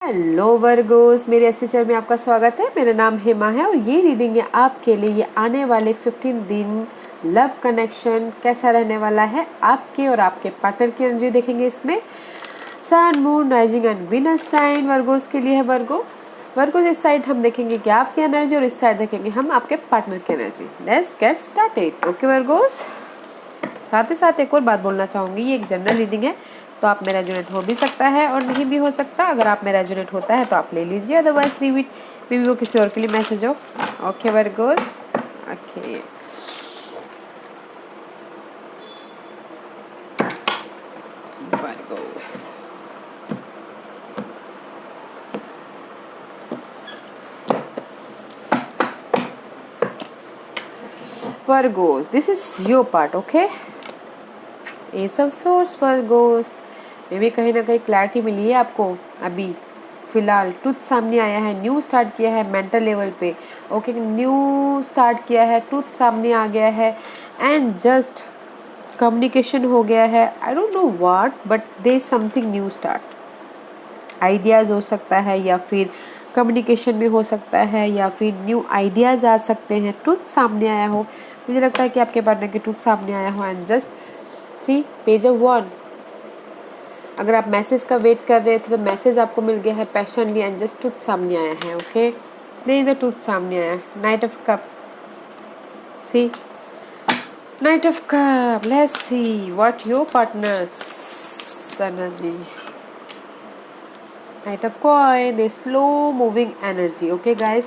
Hello Virgo's, मेरे S teacher में आपका स्वागत है। मेरा नाम हेमा है और ये रीडिंग है आपके लिए। ये आने वाले 15 दिन लव कनेक्शन कैसा रहने वाला है आपके और आपके पार्टनर की एनर्जी देखेंगे इसमें। Sun, moon, rising and Venus sign Virgos के लिए है। वर्गोस इस साइड हम देखेंगे कि आपकी एनर्जी और इस साइड देखेंगे हम आपके पार्टनर की energy. Let's get started. Okay Virgo's, साथ ही साथ एक और बात बोलना चाहूँगी, ये एक जनरल रीडिंग है तो आप में रेजोनेट हो भी सकता है और नहीं भी हो सकता। अगर आप में रेजोनेट होता है तो आप ले लीजिए, otherwise leave it, may be वो किसी और के लिए मैसेज हो। Okay Virgos, okay Virgos, Virgos, this is your part. Okay, yes of course Virgos, मे भी कहीं ना कहीं क्लैरिटी मिली है आपको। अभी फिलहाल ट्रूथ सामने आया है, न्यू स्टार्ट किया है मेंटल लेवल पे। ओके, न्यू स्टार्ट किया है, ट्रूथ सामने आ गया है एंड जस्ट कम्युनिकेशन हो गया है। I don't know what but there is something new start. Ideas हो सकता है या फिर कम्युनिकेशन में हो सकता है या फिर न्यू आइडियाज़ आ सकते हैं। ट्रूथ सामने आया हो, मुझे लगता है कि आपके पार्टनर की ट्रूथ सामने आया हो and just see page of one. अगर आप मैसेज का वेट कर रहे थे तो मैसेज आपको मिल गया है पैशनली एंड जस्ट ट्रूथ सामने आया है। Okay, there is a truth सामने आया है। Knight of cup, see knight of cup, let's see what your partner's energy. Knight of coin, the slow moving energy. Okay guys,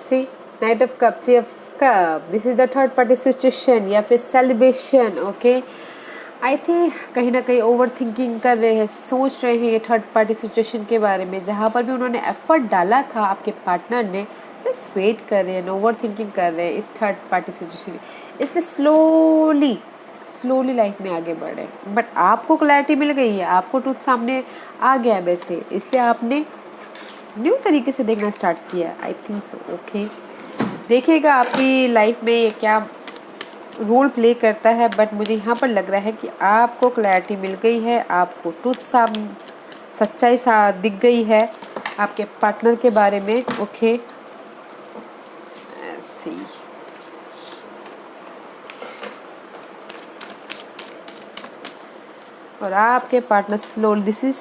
see Knight of cup, Three of cup, this is the third party situation या फिर celebration. Okay, I think कहीं ना कहीं over thinking कर रहे हैं, सोच रहे हैं ये थर्ड पार्टी सिचुएशन के बारे में। जहाँ पर भी उन्होंने एफर्ट डाला था आपके पार्टनर ने, जस्ट वेट कर रहे हैं, ओवर थिंकिंग कर रहे हैं इस थर्ड पार्टी सिचुएशन। इससे स्लोली लाइफ में आगे बढ़ रहे हैं। बट आपको क्लैरिटी मिल गई है, आपको ट्रूथ सामने आ गया है वैसे, इसलिए आपने न्यू तरीके से देखना स्टार्ट किया। I think so. ओके, देखिएगा आपकी लाइफ में ये क्या रोल प्ले करता है। बट मुझे यहाँ पर लग रहा है कि आपको क्लैरिटी मिल गई है, आपको ट्रूथ सच्चाई दिख गई है आपके पार्टनर के बारे में। ओके, सी और आपके partner slow, this is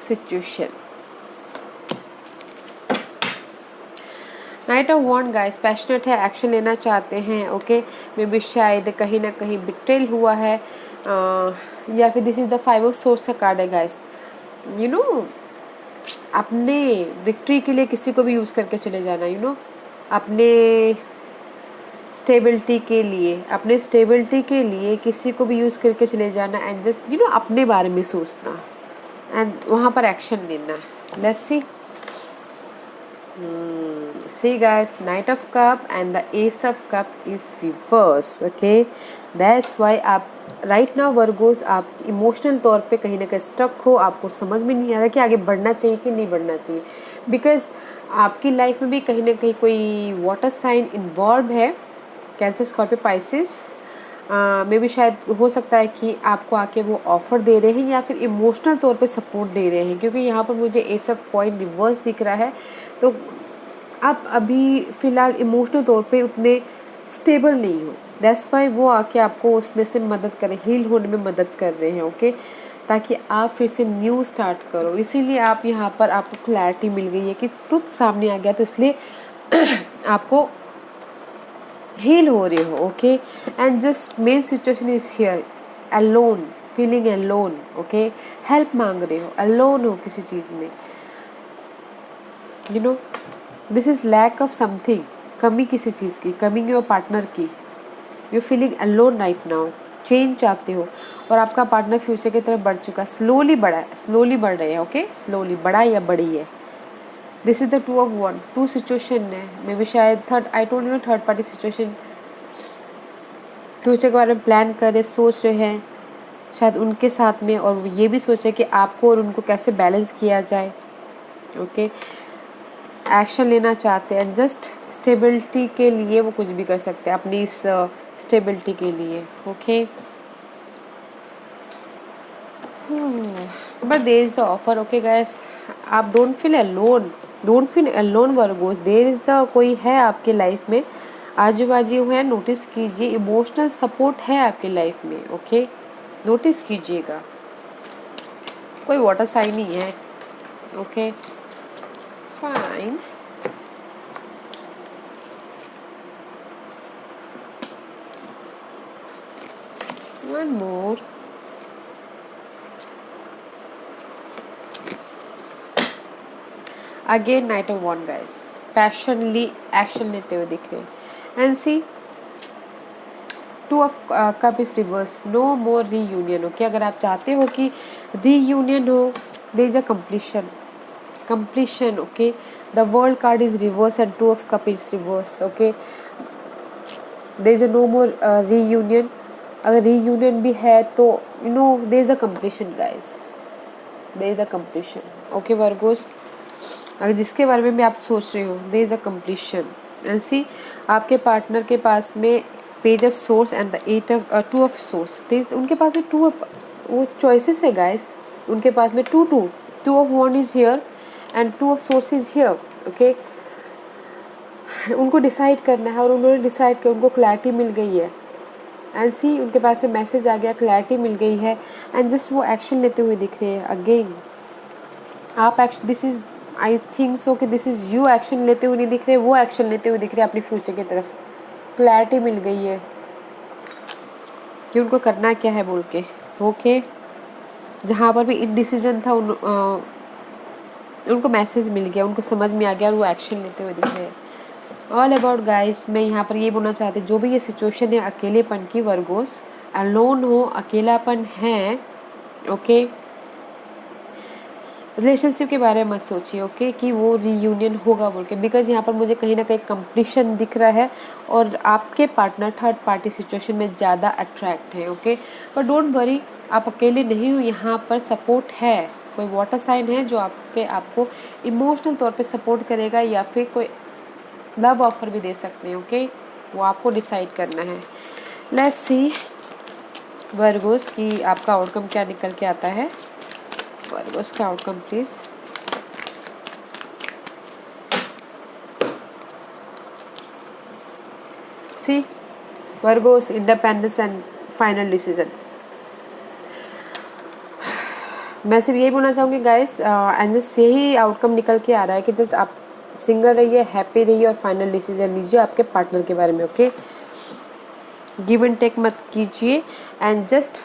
situation. Knight of wand guys, passionate है, एक्शन लेना चाहते हैं। ओके, मे बी शायद कहीं ना कहीं बिट्रेल हुआ है या फिर this is the five of source का कार्ड है गाइस। यू नो, अपने विक्ट्री के लिए किसी को भी यूज़ करके चले जाना। यू नो, अपने स्टेबिलिटी के लिए किसी को भी यूज़ करके चले जाना एंड जस्ट अपने बारे में सोचना एंड वहाँ पर एक्शन लेना। Let's see, see guys, Knight of Cup and the Ace of Cup is reverse. Okay, that's why आप राइट नाउ वर्गोस, आप इमोशनल तौर पे कहीं ना कहीं स्टक हो। आपको समझ में नहीं आ रहा कि आगे बढ़ना चाहिए कि नहीं बढ़ना चाहिए, बिकॉज आपकी लाइफ में भी कहीं ना कहीं कोई वाटर साइन इन्वॉल्व है, कैंसर, स्कॉर्पियो, पाइसिस। मे भी शायद हो सकता है कि आपको आके वो ऑफर दे रहे हैं या फिर इमोशनल तौर पे सपोर्ट दे रहे हैं, क्योंकि यहाँ पर मुझे एस ऑफ कॉइन रिवर्स दिख रहा है। तो आप अभी फ़िलहाल इमोशनल तौर पे उतने स्टेबल नहीं हो, दैट्स वाई वो आके आपको उसमें से मदद करें, हील होने में मदद कर रहे हैं। ओके, ताकि आप फिर से न्यू स्टार्ट करो। इसीलिए आप यहाँ पर आपको क्लैरिटी मिल गई है कि ट्रुथ सामने आ गया, तो इसलिए आपको हील हो रहे हो। Okay, and just main situation is here, alone, feeling alone. Okay, help मांग रहे हो, अलोन हो किसी चीज़ में। You know, this is lack of something, कमी किसी चीज़ की, कमी योर पार्टनर की। You feeling alone right now, change चाहते हो और आपका पार्टनर फ्यूचर की तरफ बढ़ चुका, स्लोली बढ़ रहे हैं। ओके, स्लोली बढ़ा या बढ़ी है। This is the two of one, two situation है, मे बी शायद थर्ड पार्टी सिचुएशन। फ्यूचर के बारे में प्लान कर रहे, सोच रहे हैं शायद उनके साथ में, और ये भी सोच रहे कि आपको और उनको कैसे बैलेंस किया जाए। ओके, एक्शन लेना चाहते हैं, जस्ट स्टेबिलिटी के लिए वो कुछ भी कर सकते हैं अपनी इस स्टेबिलिटी के लिए। Okay, but there is the offer, okay guys, आप don't feel alone Virgos, there is the कोई है आपके लाइफ में, आजू बाजू है, नोटिस कीजिए, इमोशनल सपोर्ट है आपके लाइफ में, ओके, नोटिस कीजिएगा, कोई वाटर साइन ही है, okay fine. One more, again knight of वन गाइस, पैशनली एक्शन लेते हुए दिख रहे हैं, and see two of cup is reverse, no more reunion, okay, अगर आप चाहते हो कि रीयूनियन हो, there is a completion, okay, the world card is reverse and two of cup is reverse, okay, there is a no more reunion, अगर reunion भी है तो you know there is a completion guys, there is a completion, okay Virgos, अगर जिसके बारे में भी आप सोच रहे हो there is a completion, and see आपके पार्टनर के पास में page of swords and the eight of two of swords, उनके पास में टू ऑफ वो चॉइसेस है गाइस, उनके पास में two of one is here and two of swords is here, okay, उनको डिसाइड करना है और उन्होंने डिसाइड किया, उनको क्लैरिटी मिल गई है, एंड सी उनके पास से मैसेज आ गया, क्लैरिटी मिल गई है, एंड जस्ट वो एक्शन लेते हुए दिख रहे हैं। अगेन आप action, this is I think so कि दिस इज यू एक्शन लेते हुए नहीं दिख रहे, वो एक्शन लेते हुए दिख रहे हैं अपनी फ्यूचर की तरफ, क्लैरिटी मिल गई है कि उनको करना क्या है बोल के, ओके, जहाँ पर भी इनडिसीजन था उनको मैसेज मिल गया, उनको समझ में आ गया और वो एक्शन लेते हुए दिख रहे हैं। ऑल अबाउट गाइस, मैं यहाँ पर ये बोलना चाहती हूँ, जो भी ये सिचुएशन है अकेलेपन की, वर्गोस अलोन हो, अकेलापन है, ओके, रिलेशनशिप के बारे में मत सोचिए, ओके, कि वो रीयूनियन होगा बोल के, बिकॉज यहाँ पर मुझे कहीं ना कहीं कंप्लीशन दिख रहा है और आपके पार्टनर थर्ड पार्टी सिचुएशन में ज़्यादा अट्रैक्ट है, ओके, पर डोंट वरी, आप अकेले नहीं हो, यहाँ पर सपोर्ट है, कोई वाटर साइन है जो आपको इमोशनल तौर पे सपोर्ट करेगा या फिर कोई लव ऑफर भी दे सकते हैं, ओके, वो आपको डिसाइड करना है। लेट्स सी वर्गोस कि आपका आउटकम क्या निकल के आता है, वर्गोस का outcome please. See Virgos, independence and final decision. मैं सिर्फ यही बोलना चाहूँगी गाइस, एंड जस्ट यही आउटकम निकल के आ रहा है कि जस्ट आप सिंगल रहिए, हैप्पी रहिए और फाइनल डिसीजन लीजिए आपके पार्टनर के बारे में, ओके, गिव एंड टेक मत कीजिए एंड जस्ट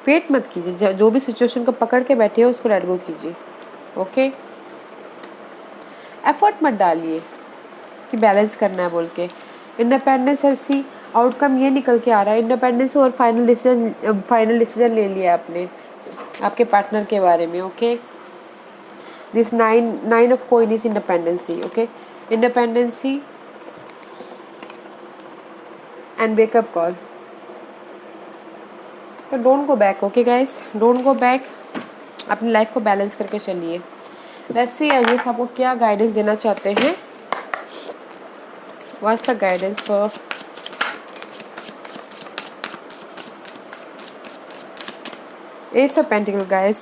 वेट मत कीजिए, जो भी सिचुएशन को पकड़ के बैठे हो उसको लेट गो कीजिए, ओके, एफर्ट मत डालिए कि बैलेंस करना है बोल के। इंडिपेंडेंस है, सी आउटकम ये निकल के आ रहा है, इंडिपेंडेंस और फाइनल डिसीजन ले लिया आपने आपके पार्टनर के बारे में, okay, this nine of coin is independency, okay, independency and wake up call, तो don't go back, okay guys, don't go back, अपनी लाइफ को बैलेंस करके चलिए। लेट्स सी एंजल्स आपको क्या गाइडेंस देना चाहते हैं, what's the guidance for S of pentacle guys,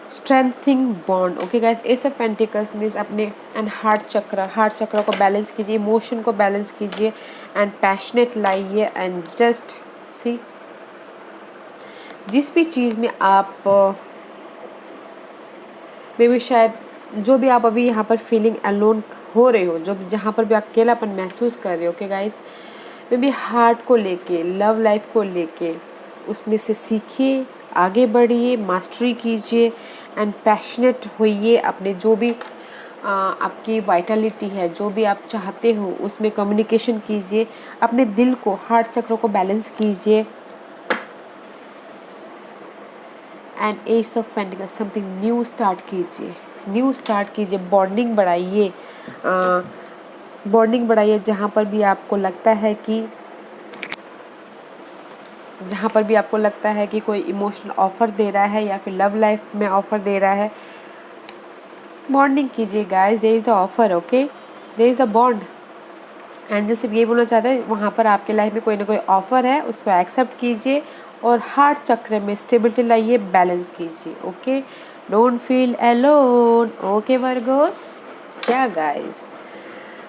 strengthening bond, okay guys, S of pentacles means अपने एंड हार्ट चक्र को बैलेंस कीजिए, इमोशन को बैलेंस कीजिए एंड पैशनेट लाइए एंड जस्ट सी जिस भी चीज़ में आप मे भी शायद जो भी आप अभी यहाँ पर फीलिंग अलोन हो रहे हो, जो जहाँ पर भी अकेलापन महसूस कर रहे हो, ओके गाइस, मे भी हार्ट को लेके, लव लाइफ को लेके उसमें से सीखिए, आगे बढ़िए, मास्टरी कीजिए एंड पैशनेट होइए, अपने जो भी आपकी वाइटलिटी है, जो भी आप चाहते हो उसमें कम्युनिकेशन कीजिए, अपने दिल को, हार्ट चक्र को बैलेंस कीजिए and S of pentacles, something new start कीजिए, बॉन्डिंग बढ़ाइए, जहाँ पर भी आपको लगता है कि कोई इमोशनल ऑफर दे रहा है या फिर लव लाइफ में ऑफर दे रहा है, बॉन्डिंग कीजिए guys, there is the offer, okay, there is the bond, and जैसे ये बोलना चाहते हैं वहाँ पर आपके लाइफ में कोई ना कोई ऑफर है, उसको एक्सेप्ट कीजिए और हार्ट चक्र में स्टेबिलिटी लाइए, बैलेंस कीजिए। Okay, don't feel alone. Okay Virgos, क्या guys.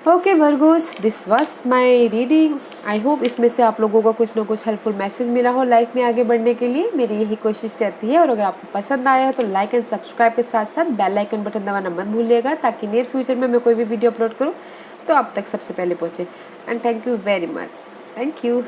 Okay Virgos, this was my reading. I hope इसमें से आप लोगों को कुछ ना कुछ हेल्पफुल मैसेज मिला हो लाइफ में आगे बढ़ने के लिए। मेरी यही कोशिश रहती है। और अगर आपको पसंद आया है तो लाइक एंड सब्सक्राइब के साथ साथ बेल आइकन बटन दबाना मत भूलिएगा, ताकि नियर फ्यूचर में मैं कोई भी वीडियो अपलोड करूँ तो आप तक सबसे पहले पहुँचे। And thank you very much. Thank you.